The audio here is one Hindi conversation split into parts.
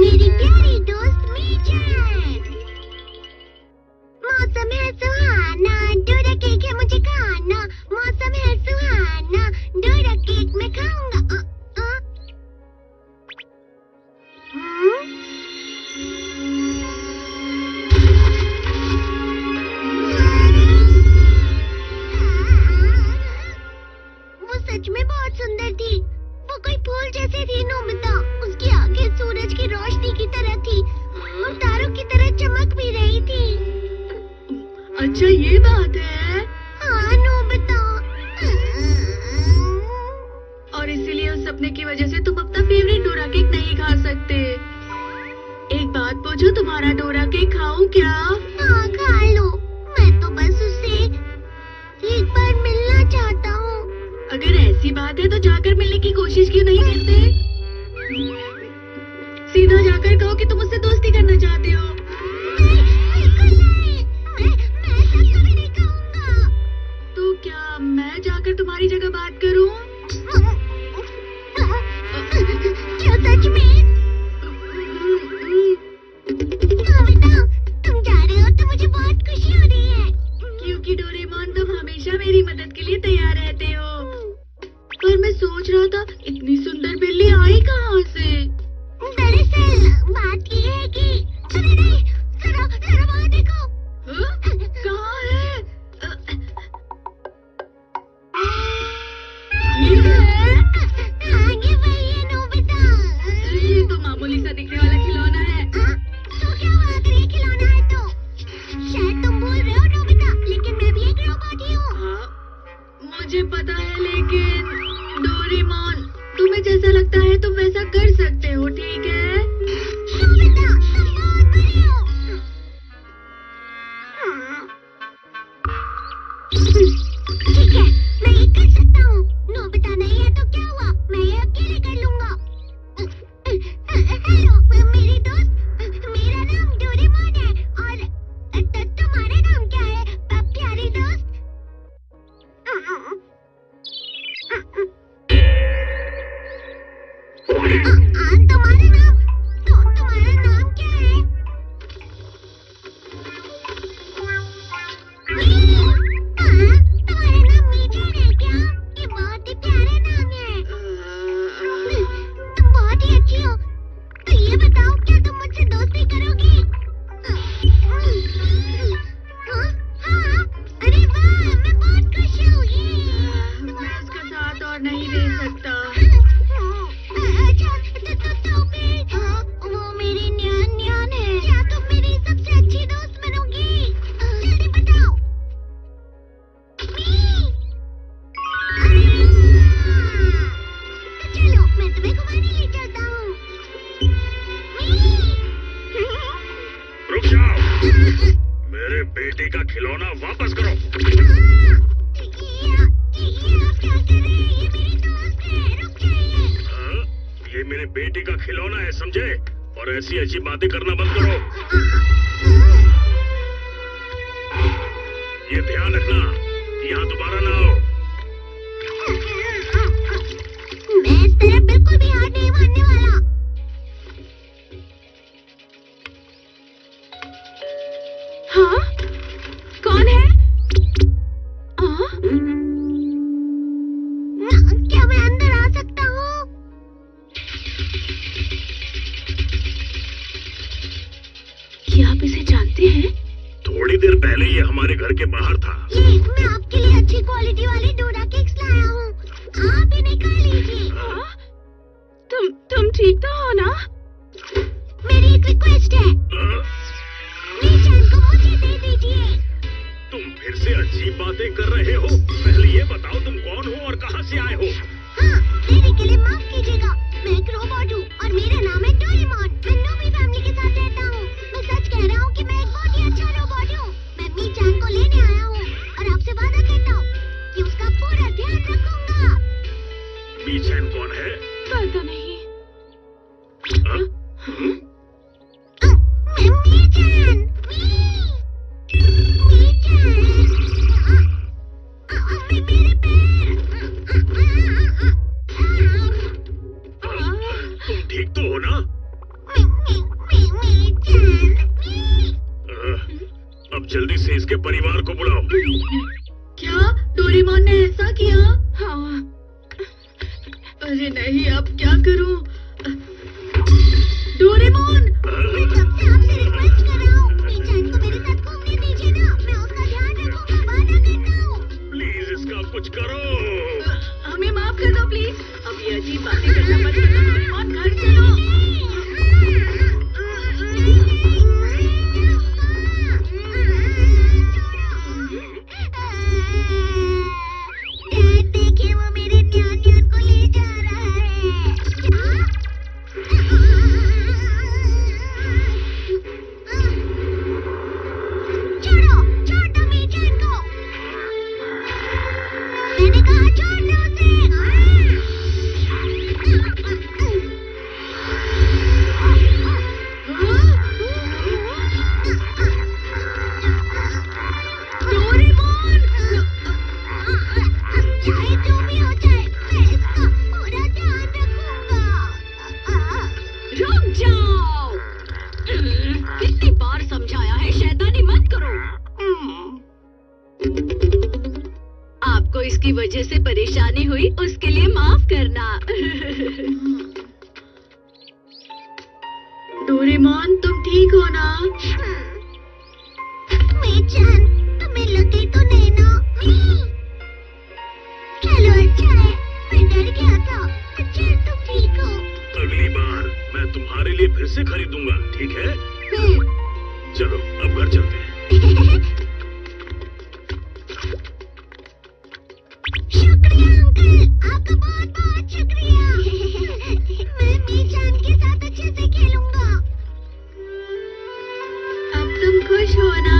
मेरी प्यारी दोस्त मीचन, मौसम है सुहाना, डोरा केक है मुझे खाना। मौसम है सुहाना, डोरा केक मैं खाऊंगा। वो सच में बहुत सुंदर थी। वो कोई फूल जैसी थी नोबिता। उसकी आंखें सूरज की रोशनी की तरह थी और तारों की तरह चमक भी रही थी। अच्छा ये बात है। हाँ नोबिता। और इसीलिए उस सपने की वजह से तुम अपना फेवरेट डोरा केक नहीं खा सकते। एक बात पूछो, तुम्हारा डोरा केक खाऊं क्या? हाँ खा लो। मैं तो बस उससे एक बार मिलना चाहता हूँ। अगर ऐसी बात है तो जाकर मिलने की कोशिश क्यों नहीं करते? सीधा जाकर कहो कि तुम उससे दोस्ती करना चाहते हो। बिल्कुल नहीं। मैं ऐसा कभी नहीं कहूँगा। तो क्या मैं जाकर तुम्हारी जगह बात करूं? क्या सच में? नोबिता, तुम जा रहे हो तो मुझे बहुत खुशी हो रही है। क्योंकि डोरेमोन तुम हमेशा मेरी मदद के लिए तैयार रहते हो। पर मैं सोच रहा था इतनी सुंदर बिल्ली आई कहाँ से? दरअसल बात ये है कि अरे नहीं, जरा वहाँ देखो। कहाँ है? ये है? हाँ ये वही है नोबिता। ये तो मामूली सा दिखने वाला खिलौना है। तो क्या हुआ अगर ये खिलौना है तो? शायद तुम भूल रहे हो नोबिता, लेकिन मैं भी एक रोबोट ही हूँ। हाँ, मुझे पता है, लेकिन डोरेमोन तुम्हें जैसा लगता है तुम वैसा कर सकते हो, ठीक है? नोबिता, तुम बहुत बड़ी हो। ठीक है, मैं ये कर सकता हूँ। नोबिता नहीं है तो क्या हुआ, मैं ये अकेले कर लूंगा। हेलो मेरी दोस्त, मेरा नाम डोरेमोन है और तुम्हारा नाम क्या है प्यारी दोस्त? तुम्हारा नाम क्या है? तुम्हारा नाम मीचन है क्या? ये बहुत ही प्यारा नाम है। तुम बहुत ही अच्छी हो। तो ये बताओ, क्या तुम मुझसे दोस्ती करोगी? हाँ, अरे वाह, मैं बहुत खुश हूँ। मैं उसका साथ और नहीं दे सकता। अच्छा, तो फिर वो मेरी न्यान है। क्या तुम मेरी सबसे अच्छी दोस्त बनोगी? जल्दी बताओ। चलो मैं तुम्हें घुमाने ले चलता हूँ। रुक जाओ। मेरे बेटे का खिलौना वापस करो। ये आप क्या कर रहे हैं? ये मेरी दोस्त है, रुक जाइए। ये मेरे बेटे का खिलौना है, समझे? और ऐसी अच्छी बातें करना बंद करो। ये ध्यान रखना, यहाँ दोबारा ना आओ। मैं इस तरह बिल्कुल भी हार नहीं मानने वाला। हाँ? कौन है? क्या मैं अंदर आ सकता हूँ? क्या आप इसे जानते हैं? थोड़ी देर पहले ये हमारे घर के बाहर था। ये मैं आपके लिए अच्छी क्वालिटी वाले डोरा केक्स लाया हूँ, आप इन्हें खा लीजिए। तुम ठीक तो हो ना? मेरी एक रिक्वेस्ट है, मीचन को मुझे दे दीजिए। तुम फिर से अजीब बातें कर रहे हो। पहले ये बताओ तुम कौन हो और कहाँ से आए हो? हाँ, देरी के लिए माफ कीजिएगा। मैं एक रोबोट हूँ और मेरा नाम है डोरेमोन। मैं नोबी फैमिली के साथ रहता हूँ। मैं सच कह रहा हूँ कि मैं एक बहुत ही अच्छा रोबोट हूँ। मैं मीचन को लेने आया हूँ और आपसे वादा करता हूँ कि उसका पूरा ध्यान रखूंगा। मीचन कौन है? पता नहीं। हाँ? जल्दी से इसके परिवार को बुलाओ। क्या डोरेमोन ने ऐसा किया? हाँ। अरे नहीं, अब क्या करूं? डोरेमोन! मैं कब से आपसे रिक्वेस्ट कर रहा हूँ, मीचान को मेरे साथ घूमने दीजिए ना, मैं उसका ध्यान रखूंगा, वादा करता हूँ। प्लीज इसका कुछ करो। हमें माफ कर दो प्लीज। अब ये अजीब बातें करना मत करो डोरेमोन, घर चलो। डैड देखिए, वो मेरे न्यान को ले जा रहा है। छोड़ो, छोड़ दो मीचान को। मैंने कहा छोड़ दो उसे। चाहे जो भी हो जाए, मैं इसका पूरा ध्यान रखूंगा। रुक जाओ। कितनी बार समझाया है, शैतानी मत करो। आपको इसकी वजह से परेशानी हुई, उसके लिए माफ करना। डोरेमोन, तुम ठीक हो ना? मीचान, तुम्हें लगी तो नहीं ना? चलो अच्छा है, मैं डर गया था। अच्छा है तुम ठीक हो। अगली बार मैं तुम्हारे लिए फिर से खरीदूंगा, ठीक है? चलो अब घर चलते हैं। शुक्रिया अंकल, आपका बहुत बहुत शुक्रिया। मैं मीचान के साथ अच्छे से खेलूंगा। अब तुम खुश हो ना?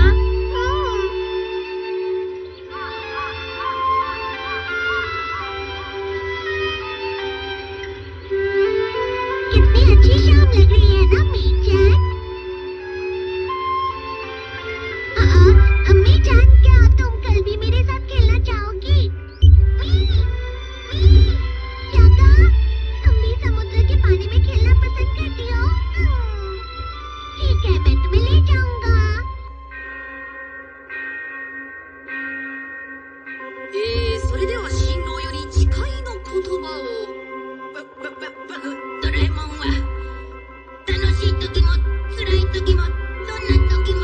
कितनी अच्छी शाम लग रही है ना मीचान? मीचान, क्या तुम कल भी मेरे साथ खेलना चाहोगी? क्या कहा? तुम भी समुद्र के पानी में खेलना पसंद करती हो? ठीक है, मैं तुम्हें ले जाऊंगा। それでは新郎より誓いの言葉を。ドラえもんは楽しい時も辛い時もどんな時も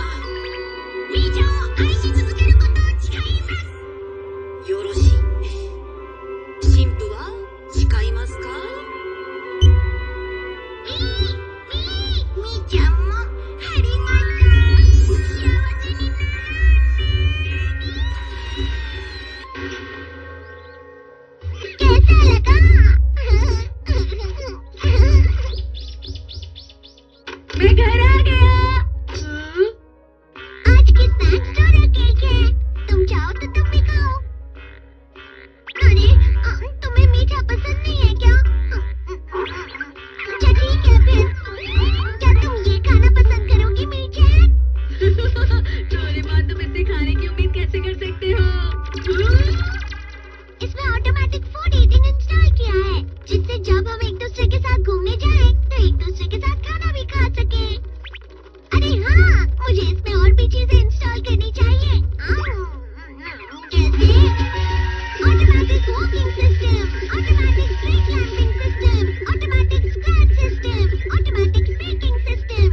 みーちゃんを愛し続けることを誓います。よろしい。新婦は誓いますか？みーちゃんもありがとう。幸せになる。कैसा लगा? मैं घर आ गया। आज की स्नैक्स डोरा केक है, तुम चाहो तो तुम भी खाओ। अरे तुम्हें मीठा पसंद नहीं है क्या? अच्छा ठीक है फिर, क्या तुम ये खाना पसंद करोगी मीचान? डोरेमोन, तुम इसे खाने की उम्मीद कैसे कर सकते हो? इसमें ऑटोमेटिक फूड ईटिंग इंस्टॉल किया है, जिससे जब हम एक दूसरे के साथ घूमने जाएं, तो एक दूसरे के साथ खाना भी खा सके। अरे हाँ, मुझे इसमें और भी चीजें इंस्टॉल करनी चाहिए। जैसे automatic walking system, automatic street lamping system, automatic scratch system, automatic baking system.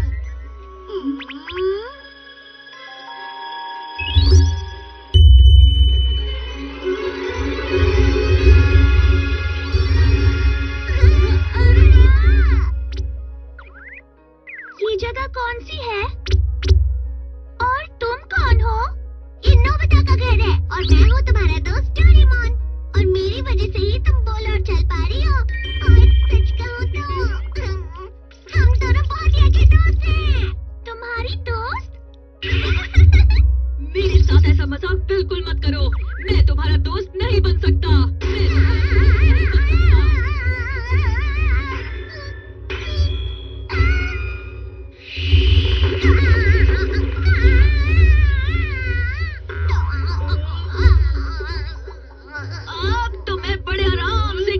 ये जगह कौन सी है? और तुम कौन हो? ये नोबिता का घर है और मैं हूँ तुम्हारा दोस्त डोरेमोन। और मेरी वजह से ही तुम बोल और चल पा रही हो। और सच कहूँ तो हम दोनों बहुत ही अच्छे दोस्त हैं। तुम्हारी दोस्त? मेरे साथ ऐसा मजाक बिल्कुल मत करो। मैं तुम्हारा दोस्त नहीं बन सकता। मैं तुम्हारा दोस्त नहीं बन सकता। अब तो मैं बड़े आराम से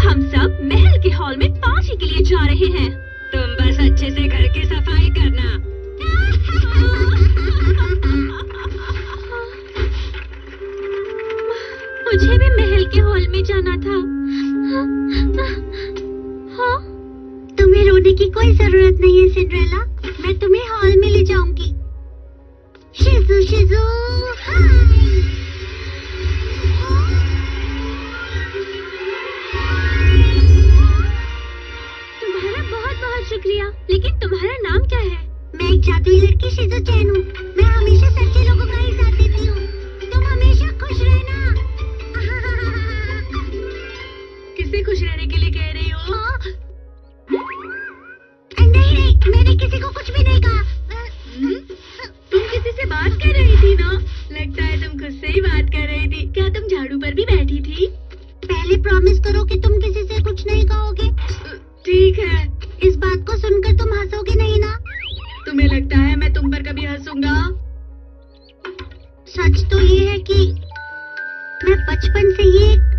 हम सब महल के हॉल में पार्टी के लिए जा रहे हैं। तुम बस अच्छे से घर की सफाई करना। मुझे भी महल के हॉल में जाना था। हाँ? तुम्हें रोने की कोई जरूरत नहीं है सिंड्रेला, मैं तुम्हें हॉल में ले जाऊंगी। शिज़ू शिज़ू हाय। तुम्हारा बहुत बहुत शुक्रिया, लेकिन तुम्हारा नाम क्या है? मैं एक जादुई लड़की शिज़ू चैन हूँ। मैं हमेशा सच्चे लोगों का ही साथ देती हूँ। तुम हमेशा खुश रहना। किसे खुश रहने के लिए कह रही हो? नहीं नहीं, मैंने किसी को कुछ भी नहीं कहा। तुम किसी से बात कर रही थी ना? लगता है तुम खुद से ही बात कर रही थी। क्या तुम झाड़ू पर भी बैठी थी? पहले प्रॉमिस करो कि तुम किसी से कुछ नहीं कहोगे। ठीक है। इस बात को सुनकर तुम हंसोगे नहीं ना? तुम्हें लगता है मैं तुम पर कभी हंसूंगा? सच तो ये है कि मैं बचपन से ही एक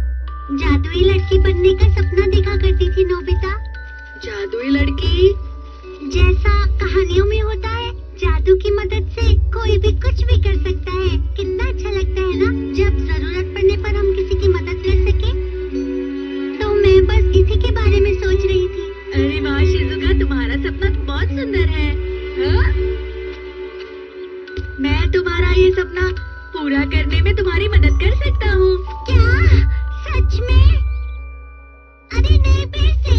जादुई लड़की बनने का सपना देखा करती थी नोबिता। जादुई लड़की? जैसा कहानियों में होता है, जादू की मदद से कोई भी कुछ भी कर सकता है। कितना अच्छा लगता है ना, जब जरूरत पड़ने पर हम किसी की मदद कर सके। तो मैं बस इसी के बारे में सोच रही थी। अरे वाह शिज़ुका, तुम्हारा सपना तो बहुत सुंदर है। हाँ? मैं तुम्हारा ये सपना पूरा करने में तुम्हारी मदद कर सकता हूँ। क्या? सच में? अरे नहीं, फिर से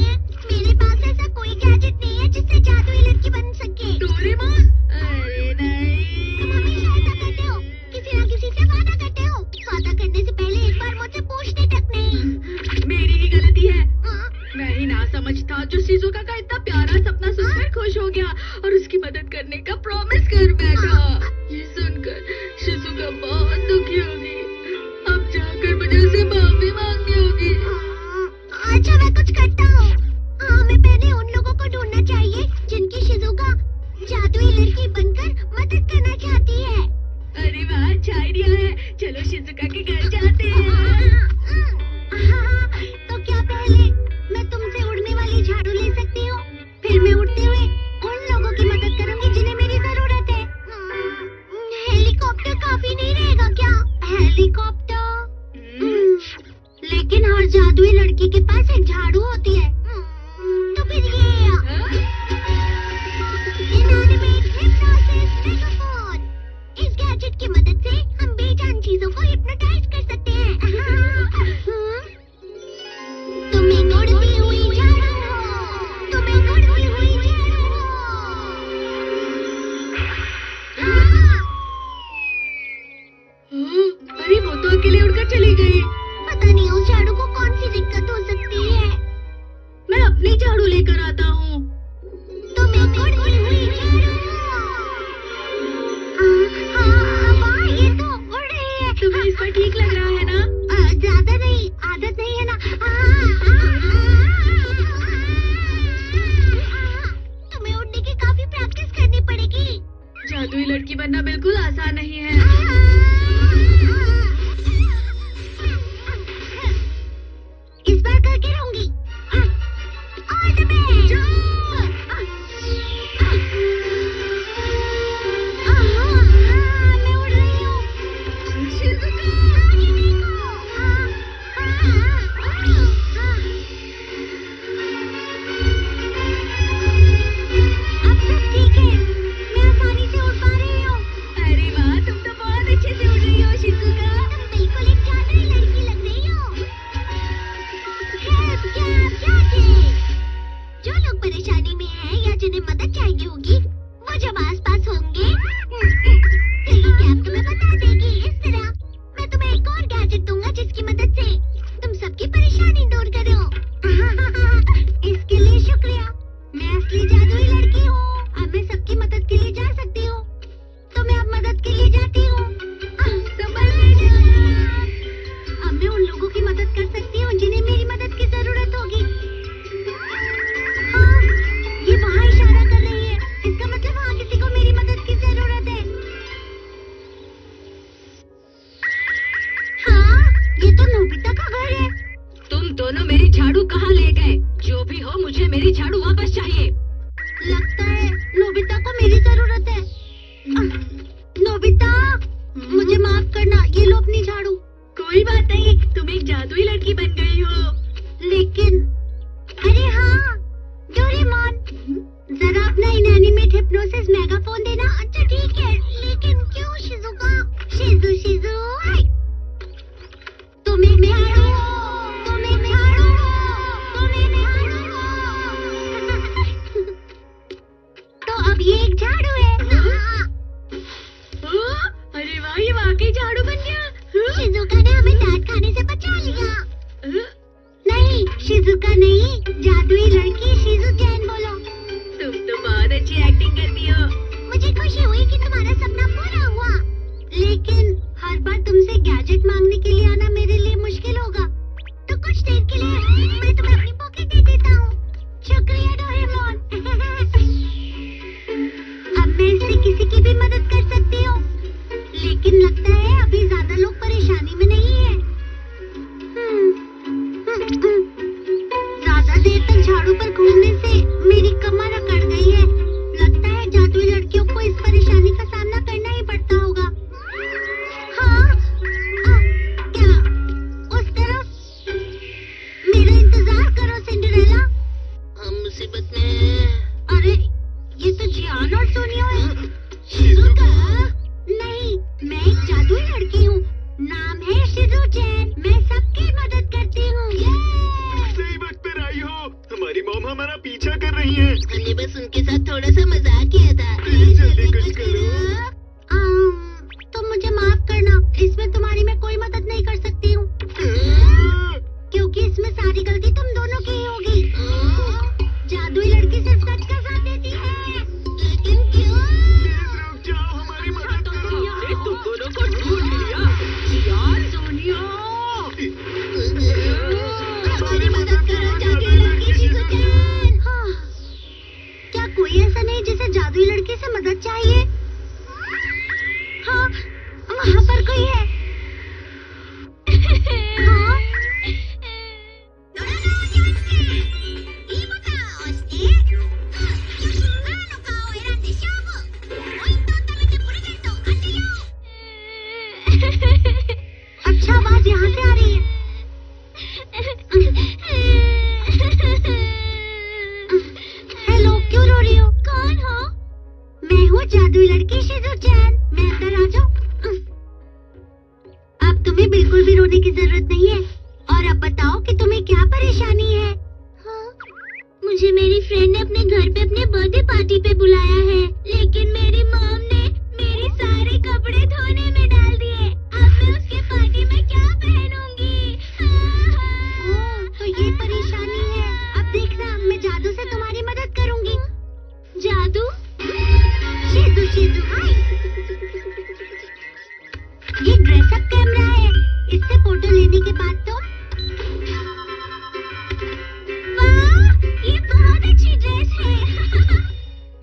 मेरे पास ऐसा कोई गैजेट नहीं है जिससे जादुई लड़की बन सके। डोरेमोन? अरे नहीं। तुम हमेशा ऐसा करते हो, किसी ना किसी से वादा करते हो। वादा करने से पहले एक बार मुझसे पूछते तक नहीं। मेरी ही गलती है। हाँ? मैं ही ना समझ था जो शिज़ुका का इतना प्यारा सपना सुनकर खुश हो गया और उसकी मदद करने का प्रॉमिस कर बैठा। ये सुनकर शिज़ुका बहुत दुखी होगी। अब जाकर मुझे उसे माफी मांगनी होगी। अच्छा, मैं कुछ करता हूँ। हमें पहले उन लोगों को ढूंढना चाहिए जिनकी शिज़ुका जादुई लड़की बनकर मदद करना चाहती है। अरे वाह, अच्छा आइडिया है। चलो शिज़ुका के घर जाते हैं। तो क्या पहले मैं तुमसे उड़ने वाली झाड़ू ले सकती हूँ? फिर मैं उड़ते हुए उन लोगों की मदद करूंगी जिन्हें मेरी जरूरत है। मेरी झाड़ू कहाँ ले गए? जो भी हो, मुझे मेरी झाड़ू वापस चाहिए। लगता है नोबिता को मेरी जरूरत है। नोबिता, मुझे माफ करना, ये लो अपनी झाड़ू। कोई बात नहीं, तुम एक जादुई लड़की बन गई हो। लेकिन अरे हाँ डोरेमोन, जरा अपना इनएनिमेट हिप्नोसिस मेगाफोन देना। अच्छा ठीक है, लेकिन क्यों शिजुका? शिजु हाय, तुम एक झाड़ू हो, तुम एक झाड़ू हो, तुम एक झाड़ू हो। तो अब ये एक झाड़ू है। अरे वाह, ये वाकई झाड़ू बन गया। शिजुका ने हमें डांट खाने से बचा लिया। नहीं, शिजुका नहीं, जादुई लड़की शिजुचैन बोलो। तुम तो बहुत अच्छी एक्टिंग करती हो। मुझे खुशी हुई कि तुम्हारा सपना पूरा हुआ, लेकिन हर बार तुमसे गैजेट मांगने के लिए आना मेरे लिए मुश्किल होगा। तो कुछ देर के लिए मैं तुम्हें अपनी पॉकेट दे देता हूँ। शुक्रिया डोरेमोन। अब मैं इससे किसी की भी मदद कर सकती हूँ, लेकिन लगता है अभी ज्यादा लोग परेशानी में नहीं है। ज्यादा देर तक झाड़ू पर घूमने से मेरी कमर अकड़ गई है। लगता है जादुई लड़कियों को इस परेशानी का सामना करना ही पड़ता होगा। हाँ, क्या उस तरफ? मेरा इंतजार करो सिंड्रेला। हम मुसीबत में हैं। अरे ये तो जियान और सोनियो है। शिजुका? नहीं, मैं एक जादुई लड़की हूँ, नाम है शिजुचैन। मैं सबकी मदद करती हूँ। सही वक्त पर आई हो। हमारी मॉम हमारा पीछा कर रही है। हमने बस उनके साथ थोड़ा सा मजाक किया था। प्लीज जल्दी कुछ करो। तुम मुझे माफ करना, इसमें तुम्हारी मैं कोई मदद नहीं कर सकती हूँ, क्योंकि इसमें सारी गलती तुम दोनों की ही होगी। जादुई लड़की सिर्फ सच का साथ देती है। लेकिन क्यों? प्लीज रुक जाओ, हमारी मदद करो। तुम दोनों को ढूंढ लिया। जियान, सोनिया। हमारी मदद करो जादुई लड़की शिजुचैन। हाँ, क्या कोई ऐसा नहीं जिसे जादुई लड़की से मदद चाहिए? हाँ, वहाँ पर कोई है। हाँ? अच्छा, आवाज यहाँ से आ रही है। हेलो, क्यों रो रही हो? कौन हो? मैं हूँ जादुई लड़की शिजुचैन। मैं अंदर आ जाऊँ? अब तुम्हें बिल्कुल भी रोने की जरूरत नहीं है। और अब बताओ कि तुम्हें क्या परेशानी है? हाँ? मुझे मेरी फ्रेंड ने अपने घर पे अपने बर्थडे पार्टी पे बुलाया है, लेकिन मेरी मॉम ने मेरे सारे कपड़े धोने में डाल दिए। अब मैं उसके पार्टी में क्या पहनूंगी? तो ये परेशानी है। अब देखना, मैं जादू से तुम्हारी मदद करूंगी। जादू? शिजु हाय। ये ड्रेसअप कैमरा है, इससे फोटो लेने के बाद तो वाह, ये बहुत अच्छी ड्रेस है।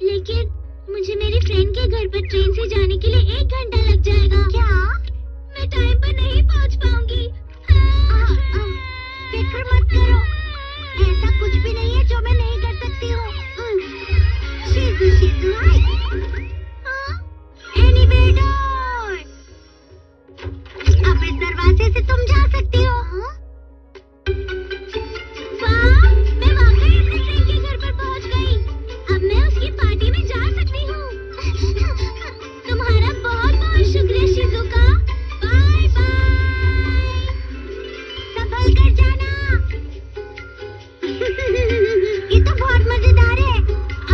लेकिन मुझे मेरी फ्रेंड के घर पर ट्रेन से जाने के लिए 1 घंटा लग जाएगा। क्या? मैं टाइम पर नहीं पहुंच पाऊंगी। फिक्र मत करो, ऐसा कुछ भी नहीं है जो मैं नहीं कर सकती हूँ। शिजु हाय। एनीवेटर, अब इस दरवाजे से तुम जा सकती हो। वाह, मैं वाकई अपने फ्रेंड के घर पर पहुंच गई। अब मैं उसकी पार्टी में जा सकती हूँ। तुम्हारा बहुत बहुत शुक्रिया शिजुका। बाय बाय, संभल कर जाना। ये तो बहुत मजेदार है।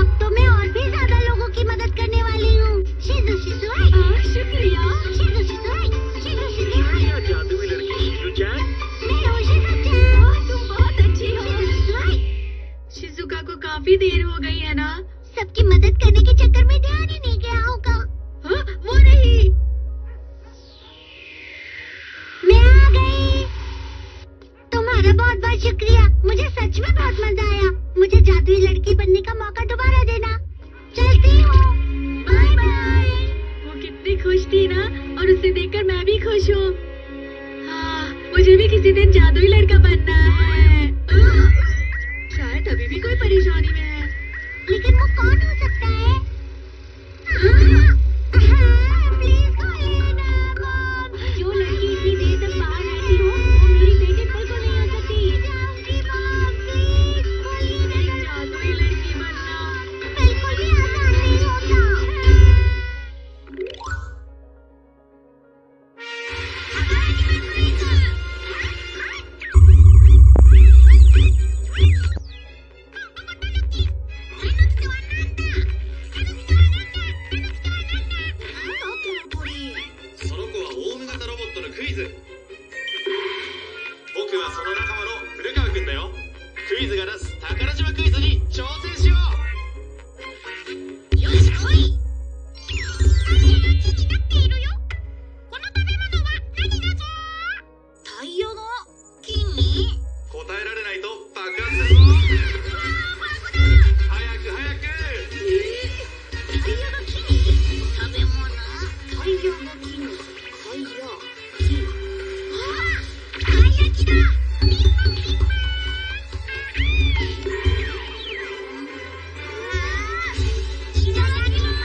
अब तो मैं और भी ज्यादा लोगों की मदद करने वाली हूँ। शिजु हाय। शुक्रिया। शिजु हाय। शिजु हाय। जादुई लड़की शिजुचैन। मैं हूँ शिजुचैन। तुम बहुत अच्छी हो। शिजु हाय। शिजुका को काफी देर हो गई है ना? सबकी मदद करने के चक्कर में ध्यान ही नहीं गया होगा। हाँ, वो नहीं। मैं आ गई। तुम्हारा बहुत बहुत शुक्रिया, मुझे सच में बहुत मजा आया। मुझे जादुई लड़की बनने का मौका दोबारा देना। चलती हूँ, बाय बाय। वो कितनी खुश थी ना, और उसे देखकर मैं भी खुश हूँ। हाँ, मुझे भी किसी दिन जादुई लड़का बनना है। クイズが出す宝島クイズに挑戦しよう。よし来い。気になっているよ。この食べ物は何だぞ。タイヤが金に。答えられないと爆発するぞ。早く早く。タイヤが木に。食べ物。タイヤが木に。タイヤ木。たい焼きだ。ピンポンピンポン。いただきます。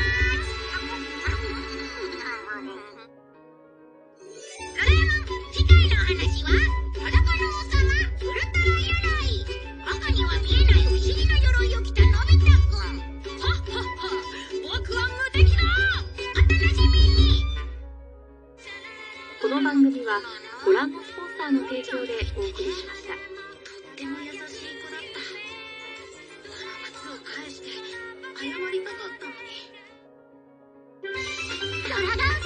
ドラえもん、次回の話は裸の王様ウルトラ鎧。赤には見えない不思議な鎧を着たのび太くん。はっはっは。僕は無敵だ。お楽しみに。この番組はご覧のスポンサーの提供でお送りしました。とっても優しい子だった。この靴を返して謝りたかったのに。ドラガオ